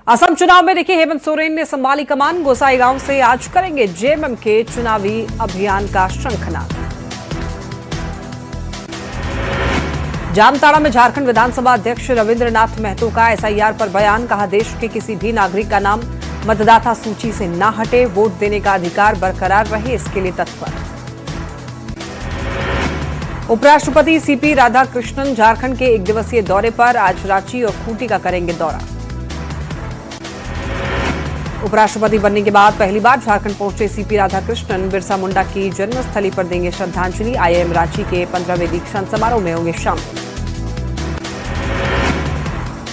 असम चुनाव में देखिए हेमंत सोरेन ने संभाली कमान। गोसाईगांव से आज करेंगे जेएमएम के चुनावी अभियान का शंखनाद। जामताड़ा में झारखंड विधानसभा अध्यक्ष रविंद्रनाथ महतो का एसआईआर पर बयान। कहा, देश के किसी भी नागरिक का नाम मतदाता सूची से न हटे, वोट देने का अधिकार बरकरार रहे, इसके लिए तत्पर। उपराष्ट्रपति सीपी राधाकृष्णन झारखंड के एक दिवसीय दौरे पर। आज रांची और खूंटी का करेंगे दौरा। उपराष्ट्रपति बनने के बाद पहली बार झारखंड पहुंचे सीपी राधाकृष्णन। बिरसा मुंडा की जन्मस्थली पर देंगे श्रद्धांजलि। आईआईएम रांची के 15वें दीक्षांत समारोह में होंगे शामिल।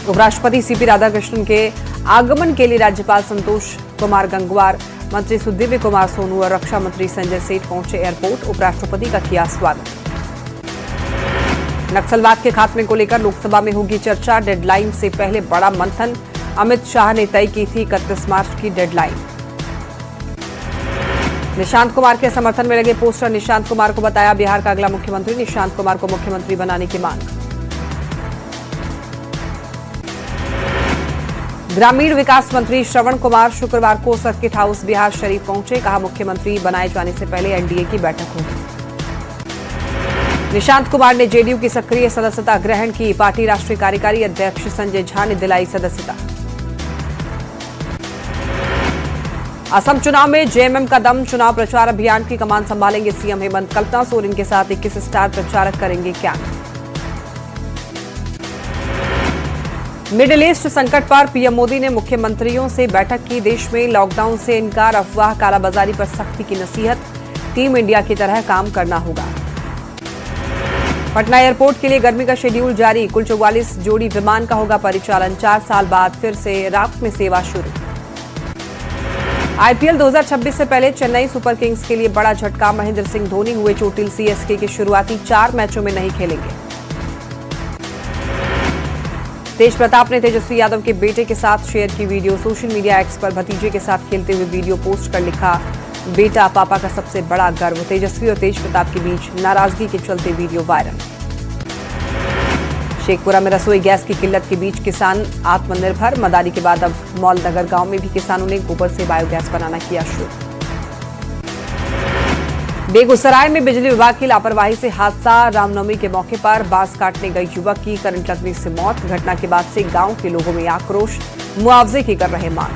उपराष्ट्रपति सीपी राधाकृष्णन के आगमन के लिए राज्यपाल संतोष कुमार गंगवार, मंत्री सुदीव्य कुमार सोनू और रक्षा मंत्री संजय सेठ पहुंचे एयरपोर्ट। उपराष्ट्रपति का किया स्वागत। नक्सलवाद के खात्मे को लेकर लोकसभा में होगी चर्चा। डेडलाइन से पहले बड़ा मंथन। अमित शाह ने तय की थी 31 मार्च की डेडलाइन। निशांत कुमार के समर्थन में लगे पोस्टर। निशांत कुमार को बताया बिहार का अगला मुख्यमंत्री। निशांत कुमार को मुख्यमंत्री बनाने की मांग। ग्रामीण विकास मंत्री श्रवण कुमार शुक्रवार को सर्किट हाउस बिहार शरीफ पहुंचे। कहा, मुख्यमंत्री बनाए जाने से पहले एनडीए की बैठक होगी। निशांत कुमार ने जेडीयू की सक्रिय सदस्यता ग्रहण की। पार्टी राष्ट्रीय कार्यकारी अध्यक्ष संजय झा ने दिलाई सदस्यता। असम चुनाव में जेएमएम का दम। चुनाव प्रचार अभियान की कमान संभालेंगे सीएम हेमंत। कल्पना सोरेन के साथ 21 स्टार प्रचारक करेंगे कैंप। मिडिल ईस्ट संकट पर पीएम मोदी ने मुख्यमंत्रियों से बैठक की। देश में लॉकडाउन से इनकार, अफवाह, कालाबाजारी पर सख्ती की नसीहत। टीम इंडिया की तरह काम करना होगा। पटना एयरपोर्ट के लिए गर्मी का शेड्यूल जारी। कुल 44 जोड़ी विमान का होगा परिचालन। 4 साल बाद फिर से रात में सेवा शुरू। आईपीएल 2026 से पहले चेन्नई सुपर किंग्स के लिए बड़ा झटका। महेंद्र सिंह धोनी हुए चोटिल। सीएसके के शुरुआती 4 मैचों में नहीं खेलेंगे। तेज प्रताप ने तेजस्वी यादव के बेटे के साथ शेयर की वीडियो। सोशल मीडिया एक्स पर भतीजे के साथ खेलते हुए वीडियो पोस्ट कर लिखा, बेटा पापा का सबसे बड़ा गर्व। तेजस्वी और तेज प्रताप के बीच नाराजगी के चलते वीडियो वायरल। शेखपुरा में रसोई गैस की किल्लत के बीच किसान आत्मनिर्भर। मदारी के बाद अब मौलनगर गांव में भी किसानों ने गोबर से बायोगैस बनाना किया शुरू। बेगूसराय में बिजली विभाग की लापरवाही से हादसा। रामनवमी के मौके पर बांस काटने गई युवक की करंट लगने से मौत। घटना के बाद से गांव के लोगों में आक्रोश। मुआवजे की कर रहे मांग।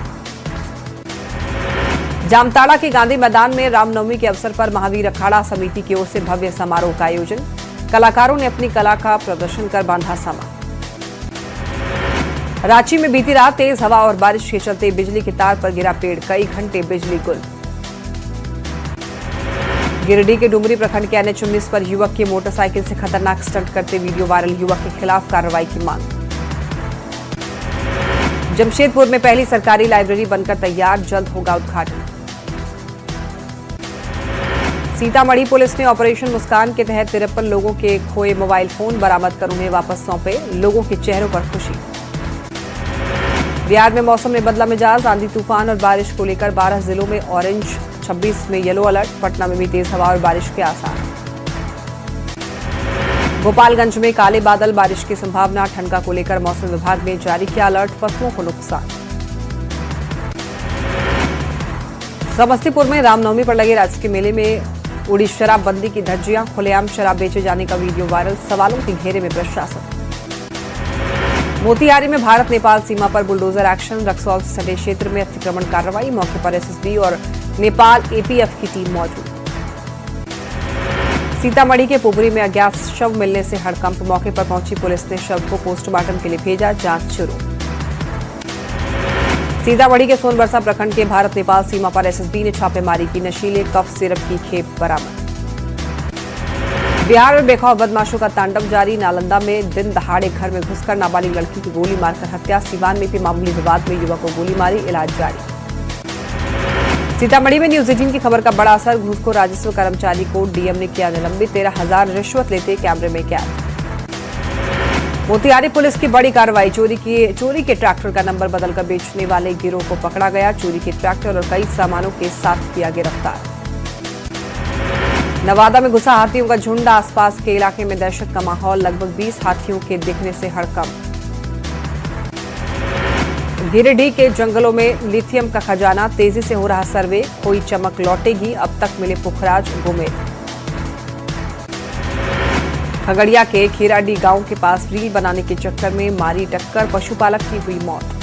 जामताड़ा के गांधी मैदान में रामनवमी के अवसर पर महावीर अखाड़ा समिति की ओर से भव्य समारोह का आयोजन। कलाकारों ने अपनी कला का प्रदर्शन कर बांधा समा। रांची में बीती रात तेज हवा और बारिश के चलते बिजली की तार पर गिरा पेड़। कई घंटे बिजली गुल। गिरिडीह के डुमरी प्रखंड के NH-19 पर युवक की मोटरसाइकिल से खतरनाक स्टंट करते वीडियो वायरल। युवक के खिलाफ कार्रवाई की मांग। जमशेदपुर में पहली सरकारी लाइब्रेरी बनकर तैयार, जल्द होगा उद्घाटन। सीतामढ़ी पुलिस ने ऑपरेशन मुस्कान के तहत 53 लोगों के खोए मोबाइल फोन बरामद कर उन्हें वापस सौंपे। लोगों के चेहरों पर खुशी। बिहार में मौसम ने बदला मिजाज। आंधी तूफान और बारिश को लेकर 12 जिलों में ऑरेंज, 26 में येलो अलर्ट। पटना में भी तेज हवा और बारिश के आसार। गोपालगंज में काले बादल, बारिश की संभावना। ठंडा को लेकर मौसम विभाग ने जारी किया अलर्ट। फसलों को नुकसान। समस्तीपुर में रामनवमी पर लगे राज्य के मेले में उड़ी शराबबंदी की धज्जियां। खुलेआम शराब बेचे जाने का वीडियो वायरल। सवालों के घेरे में प्रशासन। मोतिहारी में भारत नेपाल सीमा पर बुलडोजर एक्शन। रक्सौल से सटे क्षेत्र में अतिक्रमण कार्रवाई। मौके पर एसएसबी और नेपाल एपीएफ की टीम मौजूद। सीतामढ़ी के पोबरी में अज्ञात शव मिलने से हड़कंप। मौके पर पहुंची पुलिस ने शव को पोस्टमार्टम के लिए भेजा। जांच शुरू। सीतामढ़ी के सोनबरसा प्रखंड के भारत नेपाल सीमा पर एसएसबी ने छापेमारी की। नशीले कफ सिरप की खेप बरामद। बिहार में बेखौफ बदमाशों का तांडव जारी। नालंदा में दिन दहाड़े घर में घुसकर नाबालिग लड़की की गोली मारकर हत्या। सीवान में भी मामूली विवाद में युवक को गोली मारी, इलाज जारी। सीतामढ़ी में न्यूज 18 की खबर का बड़ा असर। घूसखोर राजस्व कर्मचारी को डीएम ने किया निलंबित। 13,000 रिश्वत लेते कैमरे में कैद। मोतिहारी पुलिस की बड़ी कार्रवाई। चोरी के ट्रैक्टर का नंबर बदलकर बेचने वाले गिरोह को पकड़ा गया। चोरी के ट्रैक्टर और कई सामानों के साथ किया गिरफ्तार। नवादा में घुसा हाथियों का झुंड। आसपास के इलाके में दहशत का माहौल। लगभग 20 हाथियों के दिखने से हड़कंप। गिरिडीह के जंगलों में लिथियम का खजाना, तेजी से हो रहा सर्वे, कोई चमक लौटेगी, अब तक मिले पुखराज गोमेद। खगड़िया के खीराडीह गांव के पास रील बनाने के चक्कर में मारी टक्कर, पशुपालक की हुई मौत।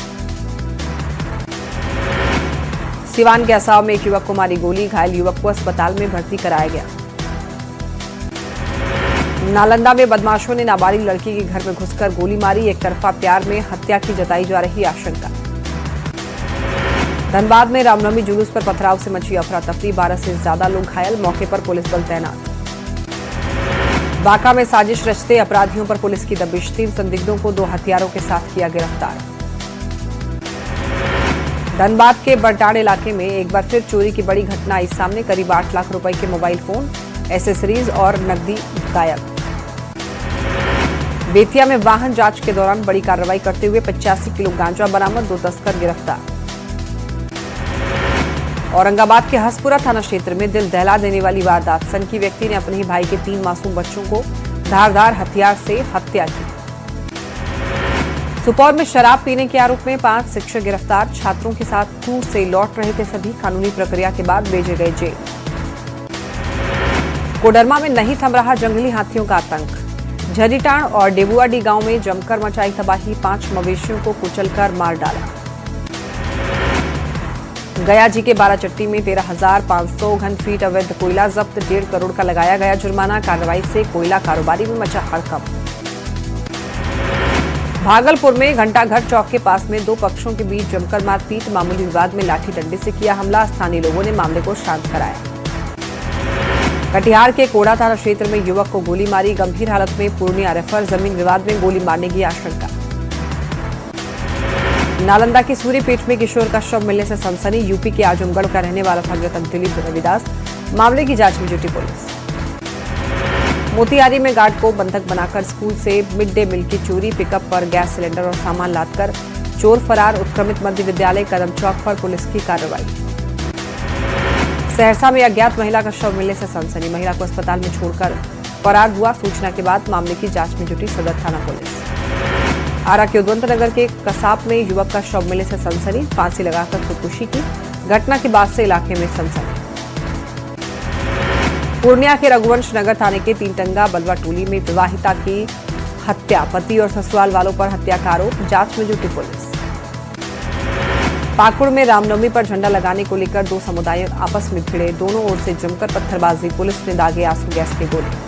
सिवान के असाव में एक युवक को मारी गोली, घायल युवक को अस्पताल में भर्ती कराया गया। नालंदा में बदमाशों ने नाबालिग लड़की के घर में घुसकर गोली मारी, एक तरफा प्यार में हत्या की जताई जा रही आशंका। धनबाद में रामनवमी जुलूस पर पथराव से मची अफरा तफरी, 12 से ज्यादा लोग घायल, मौके पर पुलिस बल तैनात। बांका में साजिश रचते अपराधियों पर पुलिस की दबिश, 3 संदिग्धों को 2 हथियारों के साथ किया गिरफ्तार। धनबाद के बरटाड़ इलाके में एक बार फिर चोरी की बड़ी घटना आई सामने, करीब 8 लाख रुपए के मोबाइल फोन, एसेसरीज और नकदी गायब। बेतिया में वाहन जांच के दौरान बड़ी कार्रवाई करते हुए 85 किलो गांजा बरामद, 2 तस्कर गिरफ्तार। औरंगाबाद के हसपुरा थाना क्षेत्र में दिल दहला देने वाली वारदात, सनकी व्यक्ति ने अपने ही भाई के 3 मासूम बच्चों को धारदार हथियार से हत्या की। सुपौल में शराब पीने के आरोप में 5 शिक्षक गिरफ्तार, छात्रों के साथ टूर से लौट रहे थे सभी, कानूनी प्रक्रिया के बाद भेजे गए जेल। कोडरमा में नहीं थम रहा जंगली हाथियों का आतंक, झरीटाण और डेबुआडी गांव में जमकर मचाई तबाही, 5 मवेशियों को कुचलकर मार डाला। गया जी के बाराचट्टी में 13,500 घन फीट अवैध कोयला जब्त, 1.5 करोड़ का लगाया गया जुर्माना, कार्रवाई से कोयला कारोबारी में मचा हड़कंप। भागलपुर में घंटाघर चौक के पास में 2 पक्षों के बीच जमकर मारपीट, मामूली विवाद में लाठी डंडे से किया हमला, स्थानीय लोगों ने मामले को शांत कराया। कटिहार के कोड़ा थाना क्षेत्र में युवक को गोली मारी, गंभीर हालत में पूर्णिया रेफर, जमीन विवाद में गोली मारने की आशंका। नालंदा की सूर्यपीठ में किशोर का शव मिलने से सनसनी, यूपी के आजमगढ़ का रहने वाला था मृतक दिलीप रविदास, मामले की जांच में जुटी पुलिस। मोतिहारी में गार्ड को बंधक बनाकर स्कूल से मिड डे मील की चोरी, पिकअप पर गैस सिलेंडर और सामान लादकर चोर फरार, उत्क्रमित मध्य विद्यालय कदम चौक पर पुलिस की कार्रवाई। सहरसा में अज्ञात महिला का शव मिलने से सनसनी, महिला को अस्पताल में छोड़कर फरार हुआ, सूचना के बाद मामले की जांच में जुटी सदर थाना पुलिस। आरा के उद्वंत नगर के कसाप में युवक का शव मिलने से सनसनी, फांसी लगाकर खुदकुशी की, घटना के बाद से इलाके में सनसनी। पूर्णिया के रघुवंश नगर थाने के 3 टंगा बलवा टोली में विवाहिता की हत्या, पति और ससुराल वालों पर हत्या का आरोप, जांच में जुटी पुलिस। पाकुड़ में रामनवमी पर झंडा लगाने को लेकर 2 समुदाय आपस में भिड़े, दोनों ओर से जमकर पत्थरबाजी, पुलिस ने दागे आंसू गैस के गोले।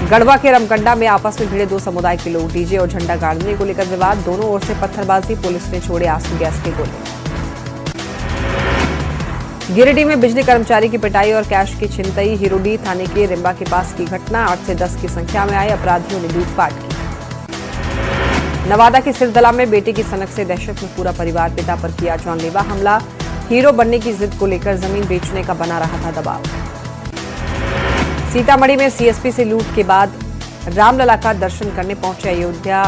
गढ़वा के रमकंडा में आपस में भिड़े 2 समुदाय के लोग, डीजे और झंडा गाड़ने को लेकर विवाद, दोनों ओर से पत्थरबाजी, पुलिस ने छोड़े आंसू गैस के गोले। गिरिडीह में बिजली कर्मचारी की पिटाई और कैश की छिनतई, हिरोडीह थाने के रिम्बा के पास की घटना, 8 से 10 की संख्या में आए अपराधियों ने लूटपाट की। नवादा के सिरदला में बेटे की सनक से दहशत में पूरा परिवार, पिता पर किया जानलेवा हमला, हीरो बनने की जिद को लेकर जमीन बेचने का बना रहा था दबाव। सीतामढ़ी में सीएसपी से लूट के बाद रामलला का दर्शन करने पहुंचे अयोध्या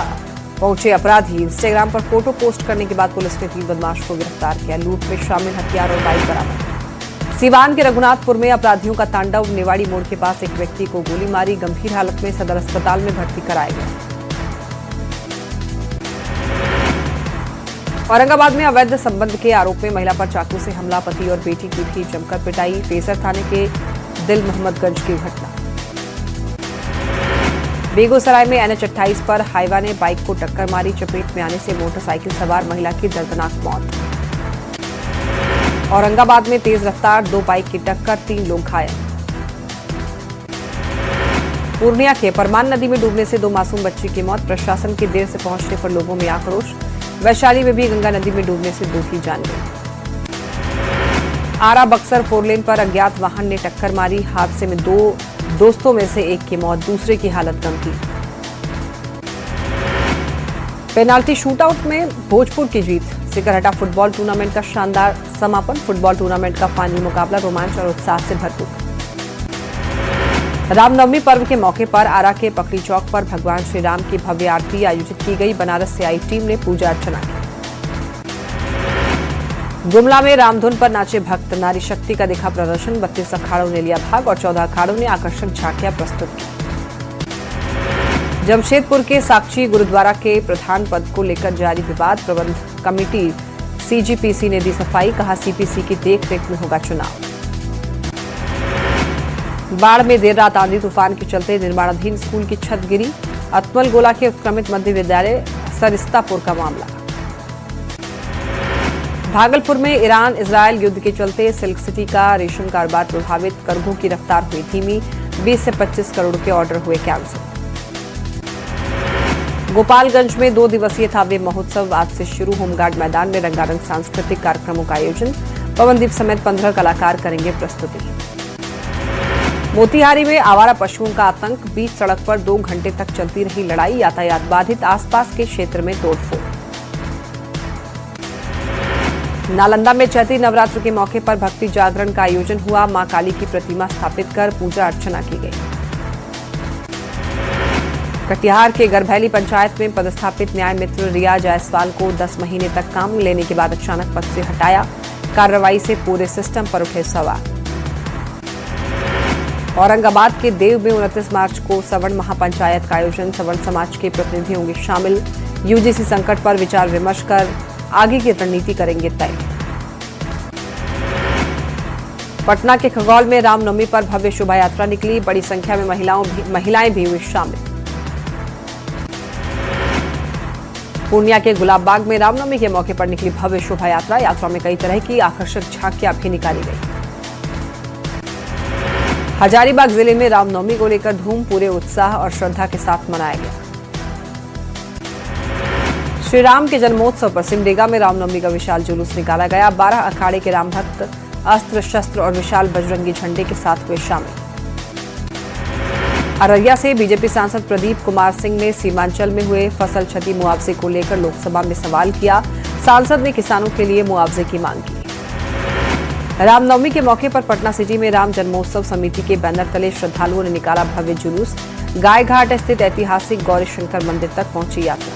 पहुंचे अपराधी, इंस्टाग्राम पर फोटो पोस्ट करने के बाद पुलिस ने 3 बदमाश को गिरफ्तार किया, लूट में शामिल हथियार और बाइक बरामद। सिवान के रघुनाथपुर में अपराधियों का तांडव, नेवाड़ी मोड़ के पास एक व्यक्ति को गोली मारी, गंभीर हालत में सदर अस्पताल में भर्ती कराया गया। औरंगाबाद में अवैध संबंध के आरोप में महिला पर चाकू से हमला, पति और बेटी की भी जमकर पिटाई, फेसर थाने के दिल मोहम्मदगंज की घटना। बेगूसराय में NH 28 पर हाईवा ने बाइक को टक्कर मारी, चपेट में आने से मोटरसाइकिल सवार महिला की दर्दनाक मौत। औरंगाबाद में तेज रफ्तार 2 बाइक की टक्कर, 3 लोग घायल। पूर्णिया के परमान नदी में डूबने से 2 मासूम बच्ची की मौत, प्रशासन के देर से पहुंचने पर लोगों में आक्रोश। वैशाली में भी गंगा नदी में डूबने से 2 की जान गई। आरा बक्सर 4 लेन पर अज्ञात वाहन ने टक्कर मारी, हादसे में 2 दोस्तों में से एक की मौत, दूसरे की हालत गंभीर। पेनाल्टी शूटआउट में भोजपुर की जीत, सिकरहटा फुटबॉल टूर्नामेंट का शानदार समापन, फुटबॉल टूर्नामेंट का फाइनल मुकाबला रोमांच और उत्साह से भरपूर। रामनवमी पर्व के मौके पर आरा के पकड़ी चौक पर भगवान श्री राम की भव्य आरती आयोजित की गई, बनारस से आई टीम ने पूजा अर्चना की। गुमला में रामधुन पर नाचे भक्त, नारी शक्ति का दिखा प्रदर्शन, 32 अखाड़ों ने लिया भाग और 14 अखाड़ों ने आकर्षक झांकियां प्रस्तुत की। जमशेदपुर के साक्षी गुरुद्वारा के प्रधान पद को लेकर जारी विवाद, प्रबंध कमेटी सीजीपीसी ने दी सफाई, कहा सीपीसी की देखरेख में होगा चुनाव। बाढ़ में देर रात आंधी तूफान के चलते निर्माणाधीन स्कूल की छत गिरी, अतमल गोला के उत्क्रमित मध्य विद्यालय सरिस्तापुर का मामला। भागलपुर में ईरान इजरायल युद्ध के चलते सिल्क सिटी का रेशम कारोबार प्रभावित, कर्गों की रफ्तार हुई धीमी, 20 से 25 करोड़ के ऑर्डर हुए कैंसिल। गोपालगंज में 2 दिवसीय थावे महोत्सव आज से शुरू, होमगार्ड मैदान में रंगारंग सांस्कृतिक कार्यक्रमों का आयोजन, पवनदीप समेत 15 कलाकार करेंगे प्रस्तुति। मोतिहारी में आवारा पशुओं का आतंक, बीच सड़क पर 2 घंटे तक चलती रही लड़ाई, यातायात बाधित, आसपास के क्षेत्र में तोड़फोड़। नालंदा में चैती नवरात्र के मौके पर भक्ति जागरण का आयोजन हुआ, मां काली की प्रतिमा स्थापित कर पूजा अर्चना की गई। कटिहार के गरभैली पंचायत में पदस्थापित न्याय मित्र रिया जायसवाल को 10 महीने तक काम लेने के बाद अचानक पद से हटाया, कार्रवाई से पूरे सिस्टम पर उठे सवाल। औरंगाबाद के देव में 29 मार्च को सवर्ण महापंचायत का आयोजन, सवर्ण समाज के प्रतिनिधि होंगे शामिल, यूजीसी संकट पर विचार विमर्श कर आगे की रणनीति करेंगे तय। पटना के खगौल में रामनवमी पर भव्य शोभा यात्रा निकली, बड़ी संख्या में महिलाएं भी हुई शामिल। पूर्णिया के गुलाबबाग में रामनवमी के मौके पर निकली भव्य शोभा यात्रा, यात्रा में कई तरह की आकर्षक झांकियां भी निकाली गई। हजारीबाग जिले में रामनवमी को लेकर धूम, पूरे उत्साह और श्रद्धा के साथ मनाया गया। श्री राम के जन्मोत्सव पर सिमडेगा में रामनवमी का विशाल जुलूस निकाला गया, 12 अखाड़े के राम भक्त अस्त्र शस्त्र और विशाल बजरंगी झंडे के साथ हुए शामिल। अररिया से बीजेपी सांसद प्रदीप कुमार सिंह ने सीमांचल में हुए फसल क्षति मुआवजे को लेकर लोकसभा में सवाल किया, सांसद ने किसानों के लिए मुआवजे की मांग की। रामनवमी के मौके पर पटना सिटी में राम जन्मोत्सव समिति के बैनर तले श्रद्धालुओं ने निकाला भव्य जुलूस, गायघाट स्थित ऐतिहासिक गौरी शंकर मंदिर तक पहुंची यात्रा।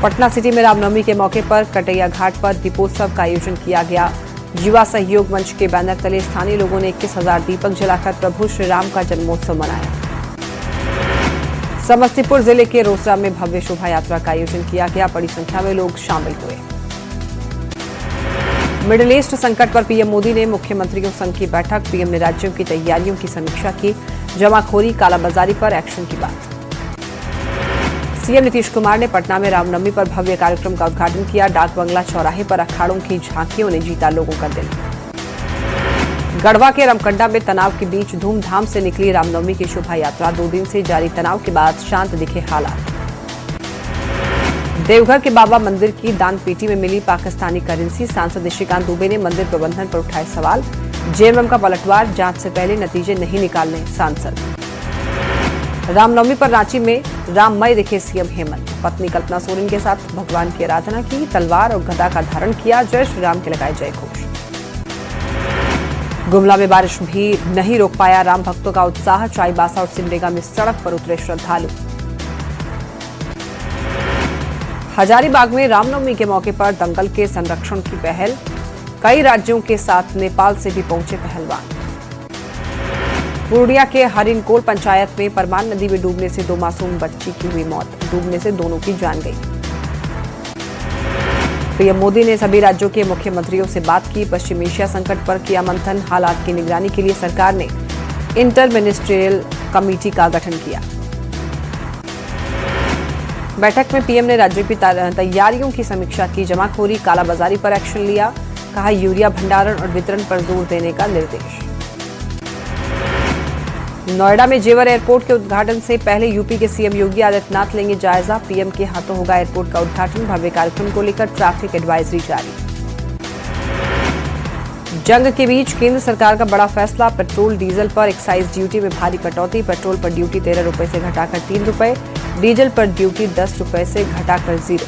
पटना सिटी में रामनवमी के मौके पर कटैया घाट पर दीपोत्सव का आयोजन किया गया, युवा सहयोग मंच के बैनर तले स्थानीय लोगों ने 21,000 दीपक जलाकर प्रभु श्री राम का जन्मोत्सव मनाया। समस्तीपुर जिले के रोसड़ा में भव्य शोभा यात्रा का आयोजन किया गया, बड़ी संख्या में लोग शामिल हुए। मिडिल ईस्ट संकट पर पीएम मोदी ने मुख्यमंत्रियों संघ की बैठक, पीएम ने राज्यों की तैयारियों की समीक्षा की, जमाखोरी कालाबाजारी पर एक्शन की बात। सीएम नीतीश कुमार ने पटना में रामनवमी पर भव्य कार्यक्रम का उद्घाटन किया, डाक बंगला चौराहे पर अखाड़ों की झांकियों ने जीता लोगों का दिल। गढ़वा के रमकंडा में तनाव के बीच धूमधाम से निकली रामनवमी की शोभा यात्रा, 2 दिन से जारी तनाव के बाद शांत दिखे हालात। देवघर के बाबा मंदिर की दान पेटी में मिली पाकिस्तानी करेंसी, सांसद निशिकांत दुबे ने मंदिर प्रबंधन पर उठाए सवाल, जेएमएम का पलटवार, जांच से पहले नतीजे नहीं निकालने सांसद। रामनवमी पर रांची में राममय दिखे सीएम हेमंत, पत्नी कल्पना सोरेन के साथ भगवान की आराधना की, तलवार और गदा का धारण किया, जय श्री राम के लगाए जय घोष। गुमला में बारिश भी नहीं रोक पाया राम भक्तों का उत्साह, चाईबासा और सिमडेगा में सड़क पर उतरे श्रद्धालु। हजारीबाग में रामनवमी के मौके पर दंगल के संरक्षण की पहल, कई राज्यों के साथ नेपाल से भी पहुंचे पहलवान। पूर्णिया के हरिनकोल पंचायत में परमान नदी में डूबने से 2 मासूम बच्ची की हुई मौत, डूबने से दोनों की जान गई। पीएम मोदी ने सभी राज्यों के मुख्यमंत्रियों से बात की, पश्चिम एशिया संकट पर किया मंथन, हालात की निगरानी के लिए सरकार ने इंटर मिनिस्ट्रियल कमेटी का गठन किया। बैठक में पीएम ने राज्यों की तैयारियों की समीक्षा की, जमाखोरी कालाबाजारी पर एक्शन लिया, कहा यूरिया भंडारण और वितरण पर जोर देने का निर्देश। नोएडा में जेवर एयरपोर्ट के उद्घाटन से पहले यूपी के सीएम योगी आदित्यनाथ लेंगे जायजा, पीएम के हाथों होगा एयरपोर्ट का उद्घाटन, भव्य कार्यक्रम को लेकर ट्रैफिक एडवाइजरी जारी। जंग के बीच केंद्र सरकार का बड़ा फैसला, पेट्रोल डीजल पर एक्साइज ड्यूटी में भारी कटौती, पेट्रोल पर ड्यूटी 13 रुपए से घटाकर 3 रुपए, डीजल पर ड्यूटी 10 रुपए से घटाकर 0।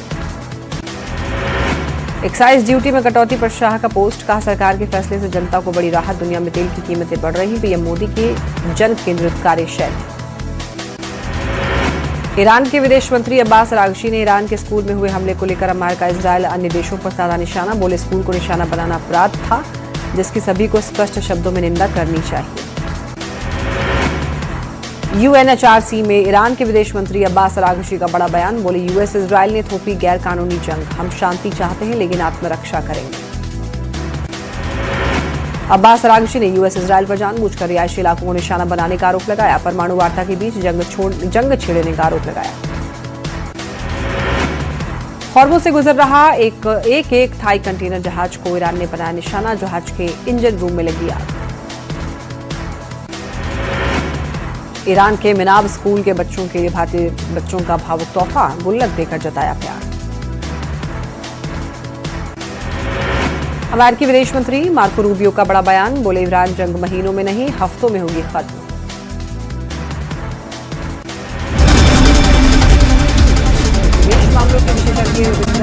एक्साइज ड्यूटी में कटौती पर शाह का पोस्ट, कहा सरकार के फैसले से जनता को बड़ी राहत, दुनिया में तेल की कीमतें बढ़ रही, पीएम मोदी की जन केंद्रित कार्यशैली। ईरान के विदेश मंत्री अब्बास अरागची ने ईरान के स्कूल में हुए हमले को लेकर अमेरिका, इजरायल, अन्य देशों पर साधा निशाना, बोले स्कूल को निशाना बनाना अपराध था, जिसकी सभी को स्पष्ट शब्दों में निंदा करनी चाहिए। यूएनएचआरसी में ईरान के विदेश मंत्री अब्बास अरागची का बड़ा बयान। बोले यूएस इजराइल ने थोपी गैर कानूनी जंग, हम शांति चाहते हैं लेकिन आत्मरक्षा करेंगे। अब्बास अरागची ने यूएस इजराइल पर जानबूझकर रिहायशी इलाकों को निशाना बनाने का आरोप लगाया। परमाणु वार्ता के बीच जंग छेड़ने का आरोप लगाया। हॉर्मुज़ से गुजर रहा एक थाई कंटेनर जहाज को ईरान ने बनाया निशाना। जहाज के इंजन रूम में लगी आग। ईरान के मिनाब स्कूल के बच्चों के लिए भारतीय बच्चों का भावुक तोहफा, गुल्लक देकर जताया प्यार। अमेरिकी विदेश मंत्री मार्को रूबियो का बड़ा बयान। बोले ईरान जंग महीनों में नहीं हफ्तों में होगी खत्म। विदेश मामलों के विशेषज्ञ